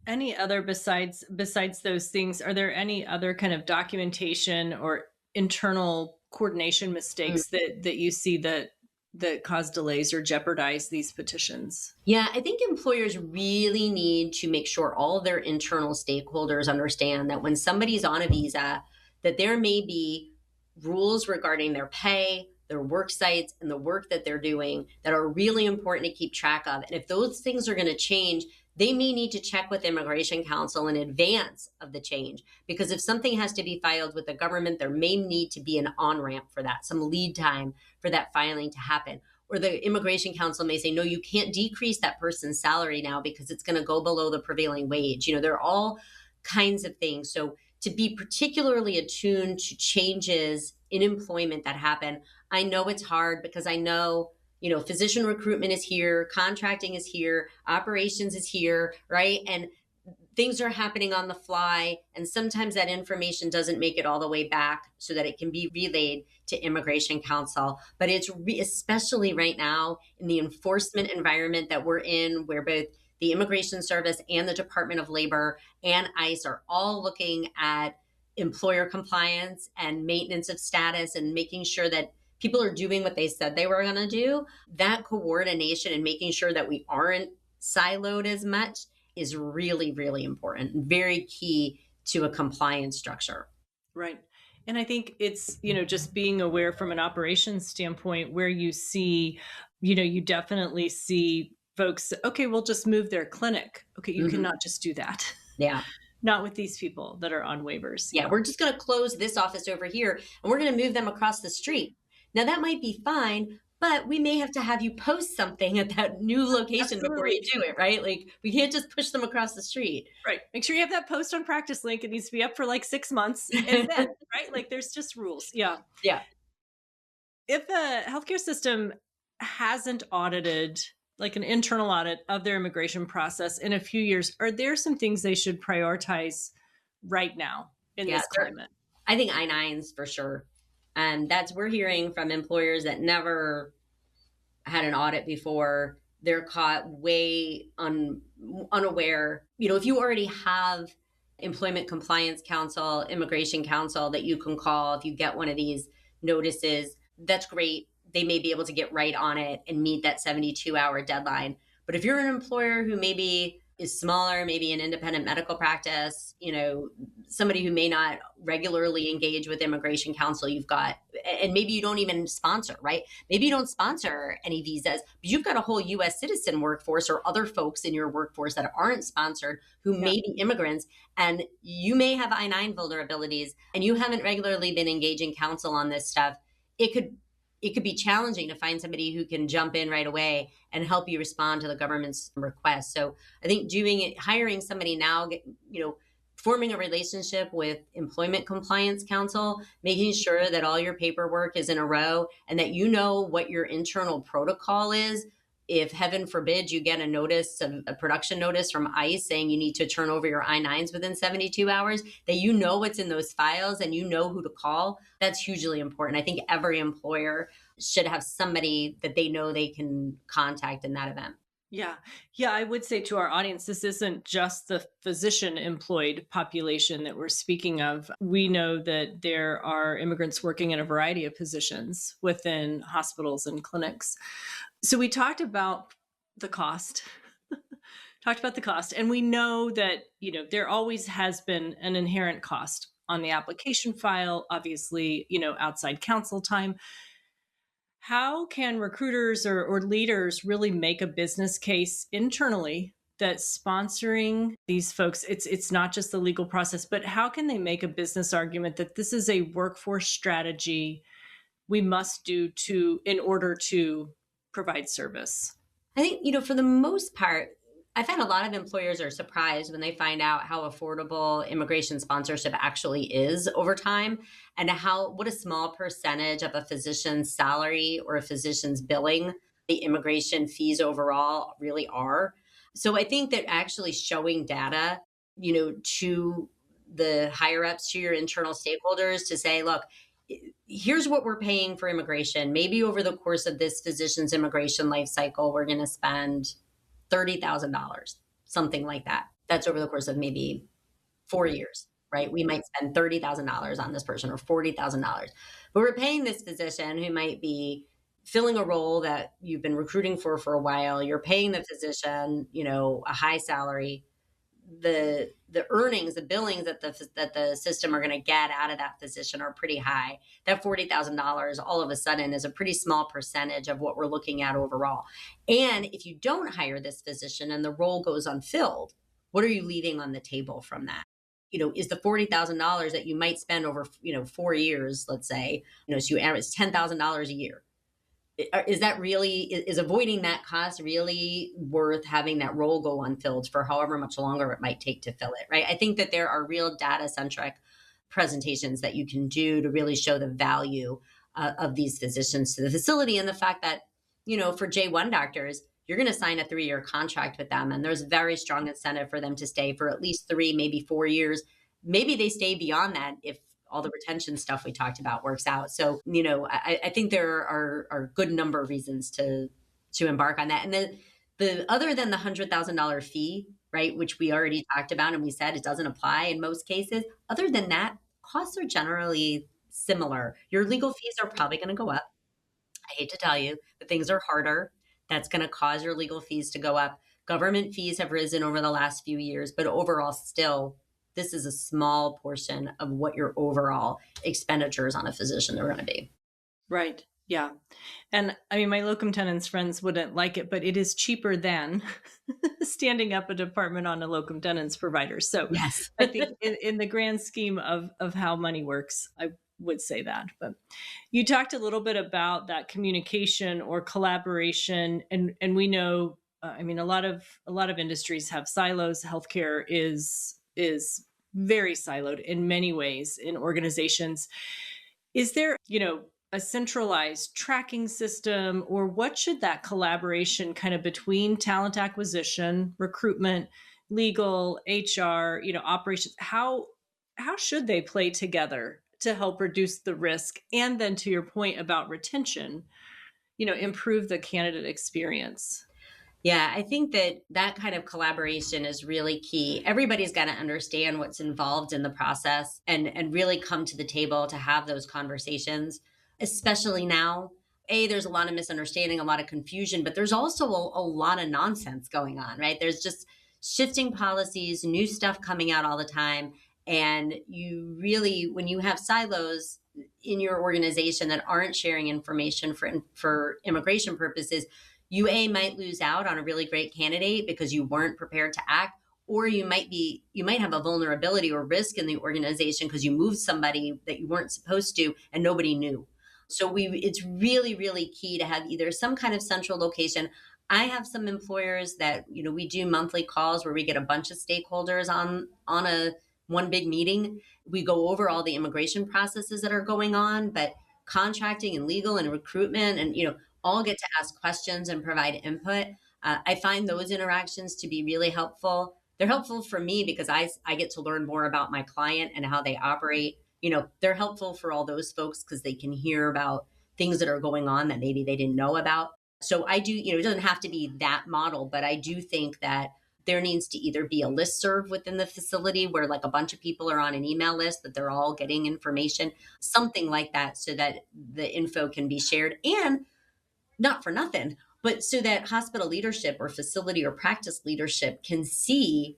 Any other besides those things, are there any other kind of documentation or internal coordination mistakes that you see that cause delays or jeopardize these petitions? Yeah, I think employers really need to make sure all of their internal stakeholders understand that when somebody's on a visa, that there may be rules regarding their pay, their work sites, and the work that they're doing that are really important to keep track of. And if those things are going to change, they may need to check with Immigration Counsel in advance of the change. Because if something has to be filed with the government, there may need to be an on-ramp for that, some lead time for that filing to happen. Or the Immigration Counsel may say, no, you can't decrease that person's salary now because it's going to go below the prevailing wage. There are all kinds of things. So to be particularly attuned to changes in employment that happen, I know it's hard because I know, physician recruitment is here, contracting is here, operations is here, right? And things are happening on the fly. And sometimes that information doesn't make it all the way back so that it can be relayed to Immigration Counsel. But it's especially right now in the enforcement environment that we're in, where both the Immigration Service and the Department of Labor and ICE are all looking at employer compliance and maintenance of status and making sure that people are doing what they said they were going to do. That coordination and making sure that we aren't siloed as much is really, really important and very key to a compliance structure. Right. And I think it's, just being aware from an operations standpoint where you see, you definitely see folks, okay, we'll just move their clinic. Okay, you cannot just do that. Yeah. Not with these people that are on waivers. Yeah, we're just going to close this office over here and we're going to move them across the street. Now that might be fine, but we may have to have you post something at that new location before you do it, right? Like we can't just push them across the street. Right. Make sure you have that post on PracticeLink. It needs to be up for like 6 months. And then, right? Like there's just rules. Yeah. Yeah. If the healthcare system hasn't audited, like an internal audit of their immigration process in a few years, are there some things they should prioritize right now in this climate? I think I-9s for sure. And we're hearing from employers that never had an audit before. They're caught way unaware. If you already have employment compliance counsel, immigration counsel that you can call if you get one of these notices, that's great. They may be able to get right on it and meet that 72-hour deadline. But if you're an employer who maybe is smaller, maybe an independent medical practice, somebody who may not regularly engage with immigration counsel, and maybe you don't even sponsor, right? Maybe you don't sponsor any visas, but you've got a whole US citizen workforce or other folks in your workforce that aren't sponsored who may be immigrants, and you may have I-9 vulnerabilities and you haven't regularly been engaging counsel on this stuff. It could be challenging to find somebody who can jump in right away and help you respond to the government's request. So I think hiring somebody now, forming a relationship with employment compliance counsel, making sure that all your paperwork is in a row and that you know what your internal protocol is. If heaven forbid you get a production notice from ICE saying you need to turn over your I-9s within 72 hours, that you know what's in those files and you know who to call. That's hugely important. I think every employer should have somebody that they know they can contact in that event. Yeah. Yeah. I would say to our audience, this isn't just the physician employed population that we're speaking of. We know that there are immigrants working in a variety of positions within hospitals and clinics. So we talked about the cost, and we know that, there always has been an inherent cost on the application file, obviously, outside counsel time. How can recruiters or leaders really make a business case internally that sponsoring these folks, it's not just the legal process, but how can they make a business argument that this is a workforce strategy we must do in order to provide service? I think, for the most part, I've had a lot of employers are surprised when they find out how affordable immigration sponsorship actually is over time, and what a small percentage of a physician's salary or a physician's billing the immigration fees overall really are. So I think that actually showing data, to the higher ups, to your internal stakeholders to say, look, here's what we're paying for immigration. Maybe over the course of this physician's immigration life cycle, we're going to spend $30,000, something like that. That's over the course of maybe 4 years, right? We might spend $30,000 on this person or $40,000, but we're paying this physician who might be filling a role that you've been recruiting for a while. You're paying the physician, a high salary. The earnings, the billings that the system are going to get out of that physician are pretty high. That $40,000 all of a sudden is a pretty small percentage of what we're looking at overall. And if you don't hire this physician and the role goes unfilled, what are you leaving on the table from that? Is the $40,000 that you might spend over 4 years, let's say, so you average $10,000 a year. Is avoiding that cost really worth having that role go unfilled for however much longer it might take to fill it, right? I think that there are real data-centric presentations that you can do to really show the value of these physicians to the facility, and the fact that, for J1 doctors, you're going to sign a 3-year contract with them, and there's very strong incentive for them to stay for at least 3, maybe 4 years. Maybe they stay beyond that if all the retention stuff we talked about works out. So, I think there are a good number of reasons to embark on that. And then the other than the $100,000 fee, right, which we already talked about and we said it doesn't apply in most cases, other than that, costs are generally similar. Your legal fees are probably going to go up. I hate to tell you, but things are harder. That's going to cause your legal fees to go up. Government fees have risen over the last few years, but overall still, this is a small portion of what your overall expenditures on a physician are going to be. Right. Yeah. And I mean, my locum tenens friends wouldn't like it, but it is cheaper than standing up a department on a locum tenens provider. So Yes. I think in the grand scheme of how money works, I would say that. But you talked a little bit about that communication or collaboration, and we know, I mean, a lot of industries have silos. Healthcare is very siloed in many ways in organizations. Is there, a centralized tracking system, or what should that collaboration kind of between talent acquisition, recruitment, legal, HR, operations, how should they play together to help reduce the risk and then to your point about retention, improve the candidate experience? Yeah, I think that that kind of collaboration is really key. Everybody's got to understand what's involved in the process and really come to the table to have those conversations, especially now. There's a lot of misunderstanding, a lot of confusion, but there's also a lot of nonsense going on, right? There's just shifting policies, new stuff coming out all the time. And you really, when you have silos in your organization that aren't sharing information for immigration purposes, you might lose out on a really great candidate because you weren't prepared to act, or you might have a vulnerability or risk in the organization because you moved somebody that you weren't supposed to and nobody knew. So it's really, really key to have either some kind of central location. I have some employers that, we do monthly calls where we get a bunch of stakeholders on a one big meeting. We go over all the immigration processes that are going on, but contracting and legal and recruitment and, all get to ask questions and provide input. I find those interactions to be really helpful. They're helpful for me because I get to learn more about my client and how they operate. They're helpful for all those folks because they can hear about things that are going on that maybe they didn't know about. So I do, it doesn't have to be that model, but I do think that there needs to either be a listserv within the facility where like a bunch of people are on an email list that they're all getting information, something like that, so that the info can be shared. And not for nothing, but so that hospital leadership or facility or practice leadership can see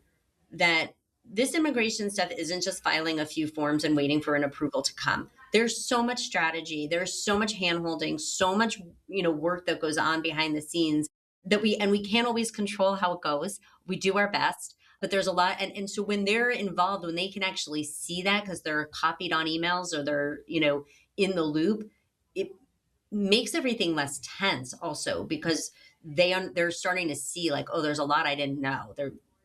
that this immigration stuff isn't just filing a few forms and waiting for an approval to come. There's so much strategy, there's so much handholding, so much, work that goes on behind the scenes that we can't always control how it goes. We do our best, but there's a lot. And so when they're involved, when they can actually see that because they're copied on emails or they're, in the loop, it makes everything less tense also because they're starting to see like, oh, there's a lot I didn't know.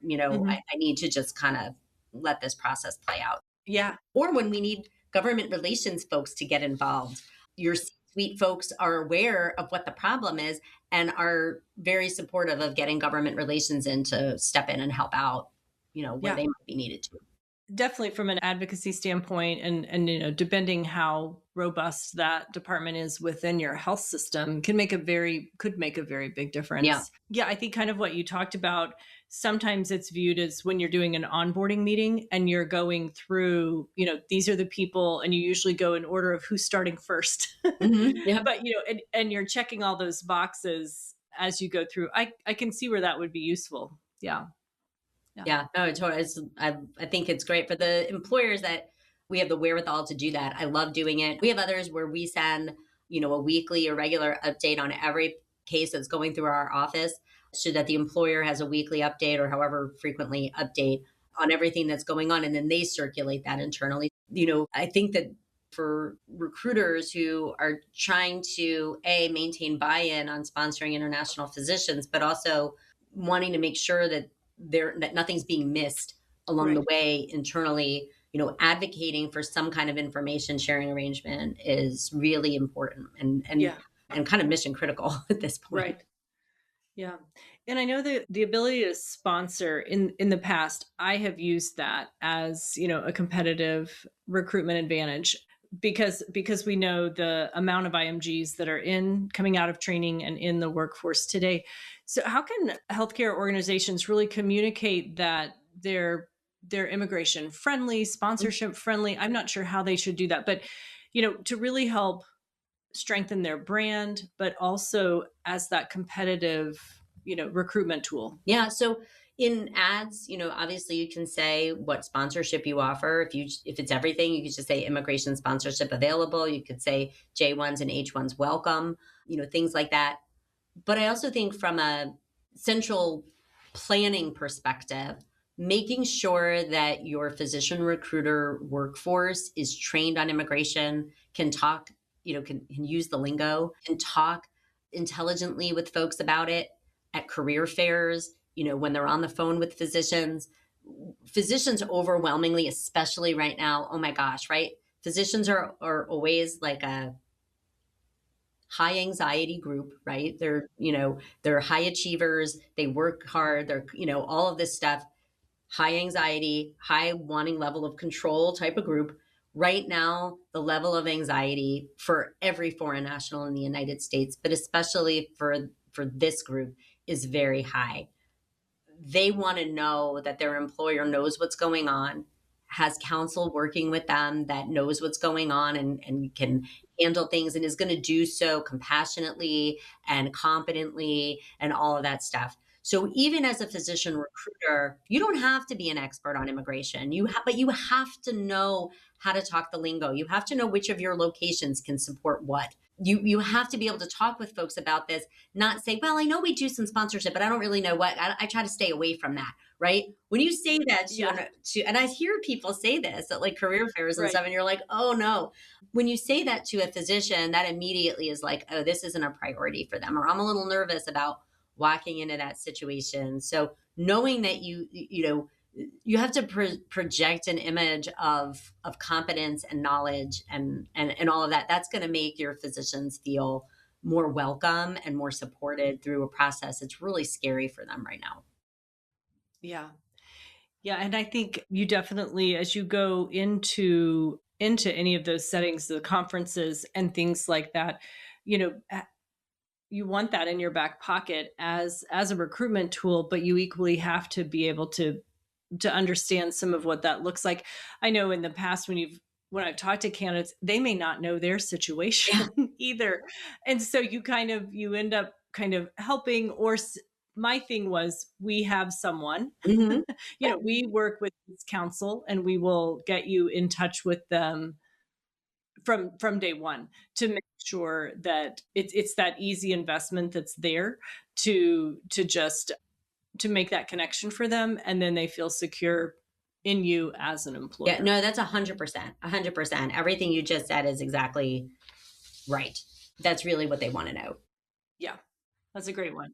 Mhm. I need to just kind of let this process play out. Yeah. Or when we need government relations folks to get involved, your C-suite folks are aware of what the problem is and are very supportive of getting government relations in to step in and help out, where Yeah. they might be needed to. Definitely from an advocacy standpoint, and depending how robust that department is within your health system could make a very big Yeah. difference. Yeah, I think kind of what you talked about, sometimes it's viewed as when you're doing an onboarding meeting and you're going through, these are the people, and you usually go in order of who's starting first. Yeah. But and you're checking all those boxes as you go through. I can see where that would be useful. Yeah. Yeah. Yeah, no, I think it's great for the employers that we have the wherewithal to do that. I love doing it. We have others where we send, a weekly or regular update on every case that's going through our office so that the employer has a weekly update or however frequently update on everything that's going on. And then they circulate that internally. I think that for recruiters who are trying to maintain buy-in on sponsoring international physicians, but also wanting to make sure that nothing's being missed along Right. the way internally, advocating for some kind of information sharing arrangement is really important Yeah. and kind of mission critical at this point. Right. Yeah. And I know that the ability to sponsor in the past, I have used that as, a competitive recruitment advantage because we know the amount of IMGs that are coming out of training and in the workforce today. So how can healthcare organizations really communicate that they're immigration friendly, sponsorship friendly? I'm not sure how they should do that, but to really help strengthen their brand, but also as that competitive, recruitment tool. Yeah. So In ads, obviously you can say what sponsorship you offer. If it's everything, you could just say immigration sponsorship available. You could say J1s and H1s welcome, things like that. But I also think from a central planning perspective, making sure that your physician recruiter workforce is trained on immigration, can talk, can use the lingo, can talk intelligently with folks about it at career fairs, when they're on the phone with physicians. Physicians overwhelmingly, especially right now, oh my gosh, right? Physicians are always like a high anxiety group, right? They're high achievers, they work hard, they're, all of this stuff, high anxiety, high wanting level of control type of group. Right now, the level of anxiety for every foreign national in the United States, but especially for this group, is very high. They want to know that their employer knows what's going on, has counsel working with them that knows what's going on and can handle things and is going to do so compassionately and competently and all of that stuff. So even as a physician recruiter, you don't have to be an expert on immigration. But you have to know how to talk the lingo. You have to know which of your locations can support what. You have to be able to talk with folks about this, not say, well, I know we do some sponsorship, but I don't really know what. I try to stay away from that, right? When you say that and I hear people say this at like career fairs and Right. stuff, and you're like, oh no. When you say that to a physician, that immediately is like, oh, this isn't a priority for them, or I'm a little nervous about walking into that situation. So knowing that you have to project an image of competence and knowledge and all of that. That's going to make your physicians feel more welcome and more supported through a process. It's really scary for them right now. Yeah. Yeah. And I think you definitely, as you go into any of those settings, the conferences and things like that, you want that in your back pocket as a recruitment tool, but you equally have to be able to understand some of what that looks like. I know in the past when I've talked to candidates, they may not know their situation either. And so you end up kind of helping, or my thing was, we have someone, Mm-hmm. we work with this council and we will get you in touch with them from day one to make sure that it's that easy investment that's there to make that connection for them, and then they feel secure in you as an employer. Yeah, no, that's 100%. 100%. Everything you just said is exactly right. That's really what they want to know. Yeah, that's a great one.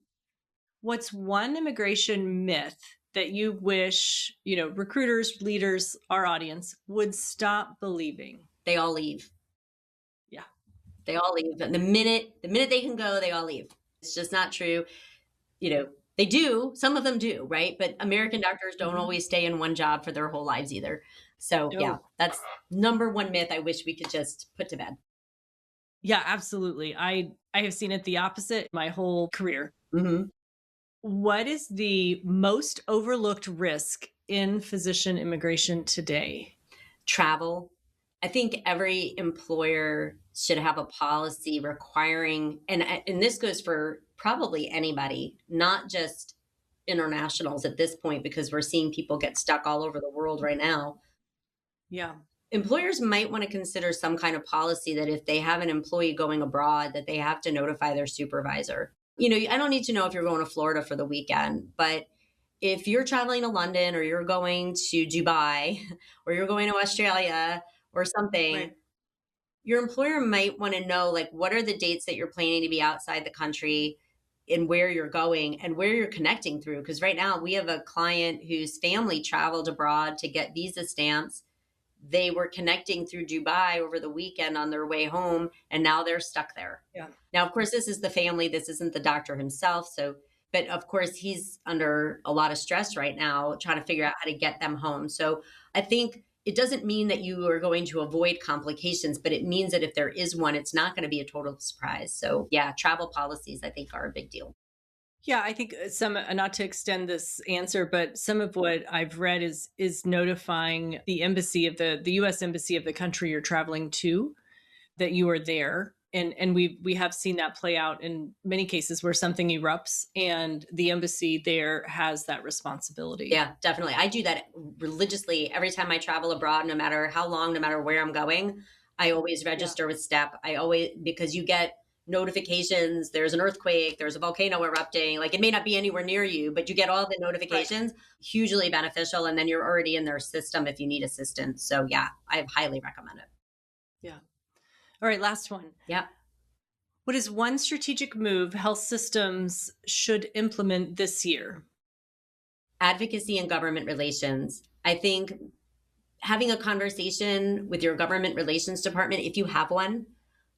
What's one immigration myth that you wish, recruiters, leaders, our audience would stop believing? They all leave. Yeah. They all leave. And the minute they can go, they all leave. It's just not true. They do. Some of them do, right? But American doctors don't always stay in one job for their whole lives either. So yeah, that's number one myth I wish we could just put to bed. Yeah, absolutely. I have seen it the opposite my whole career. Mm-hmm. What is the most overlooked risk in physician immigration today? Travel. I think every employer should have a policy requiring, and this goes for probably anybody, not just internationals at this point, because we're seeing people get stuck all over the world right now. Yeah. Employers might want to consider some kind of policy that if they have an employee going abroad, that they have to notify their supervisor. I don't need to know if you're going to Florida for the weekend, but if you're traveling to London or you're going to Dubai or you're going to Australia or something, Right. your employer might want to know, like, what are the dates that you're planning to be outside the country and where you're going and where you're connecting through. Because right now we have a client whose family traveled abroad to get visa stamps. They were connecting through Dubai over the weekend on their way home, and now they're stuck there. Yeah. Now, of course, this is the family. This isn't the doctor himself. But of course, he's under a lot of stress right now, trying to figure out how to get them home. So I think it doesn't mean that you are going to avoid complications, but it means that if there is one, it's not going to be a total surprise. So yeah, travel policies, I think, are a big deal. Yeah, I think some, not to extend this answer, but some of what I've read is notifying the embassy of the U.S. embassy of the country you're traveling to, that you are there And we have seen that play out in many cases where something erupts and the embassy there has that responsibility. Yeah, definitely. I do that religiously every time I travel abroad, no matter how long, no matter where I'm going. I always register with STEP. Because you get notifications, there's an earthquake, there's a volcano erupting. Like, it may not be anywhere near you, but you get all the notifications, hugely beneficial. And then you're already in their system if you need assistance. So yeah, I highly recommend it. Yeah. All right, last one. Yeah. What is one strategic move health systems should implement this year? Advocacy and government relations. I think having a conversation with your government relations department, if you have one,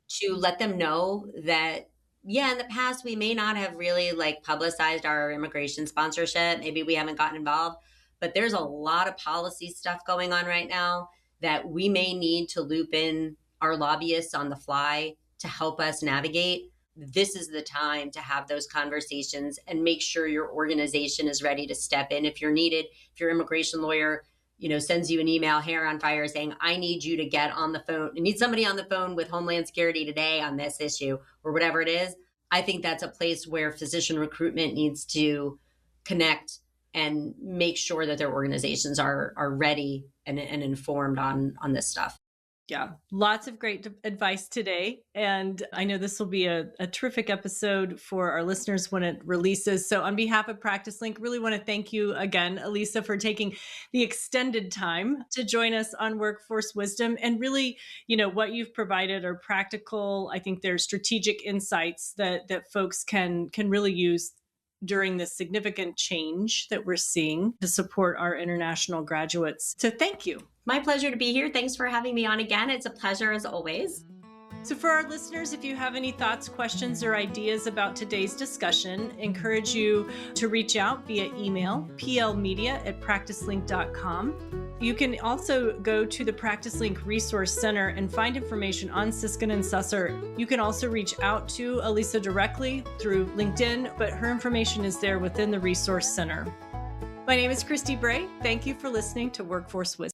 to let them know that, yeah, in the past, we may not have really like publicized our immigration sponsorship. Maybe we haven't gotten involved, but there's a lot of policy stuff going on right now that we may need to loop in our lobbyists on the fly to help us navigate. This is the time to have those conversations and make sure your organization is ready to step in if you're needed. If your immigration lawyer, sends you an email, hair on fire, saying, I need you to get on the phone. I need somebody on the phone with Homeland Security today on this issue or whatever it is. I think that's a place where physician recruitment needs to connect and make sure that their organizations are ready and informed on this stuff. Yeah, lots of great advice today. And I know this will be a terrific episode for our listeners when it releases. So on behalf of PracticeLink, really want to thank you again, Elissa, for taking the extended time to join us on Workforce Wisdom. And really, what you've provided are practical. I think they're strategic insights that folks can really use during this significant change that we're seeing to support our international graduates. So thank you. My pleasure to be here. Thanks for having me on again. It's a pleasure as always. So for our listeners, if you have any thoughts, questions, or ideas about today's discussion, encourage you to reach out via email, plmedia@practicelink.com. You can also go to the PracticeLink Resource Center and find information on Siskind and Susser. You can also reach out to Elissa directly through LinkedIn, but her information is there within the Resource Center. My name is Christy Bray. Thank you for listening to Workforce Wisdom.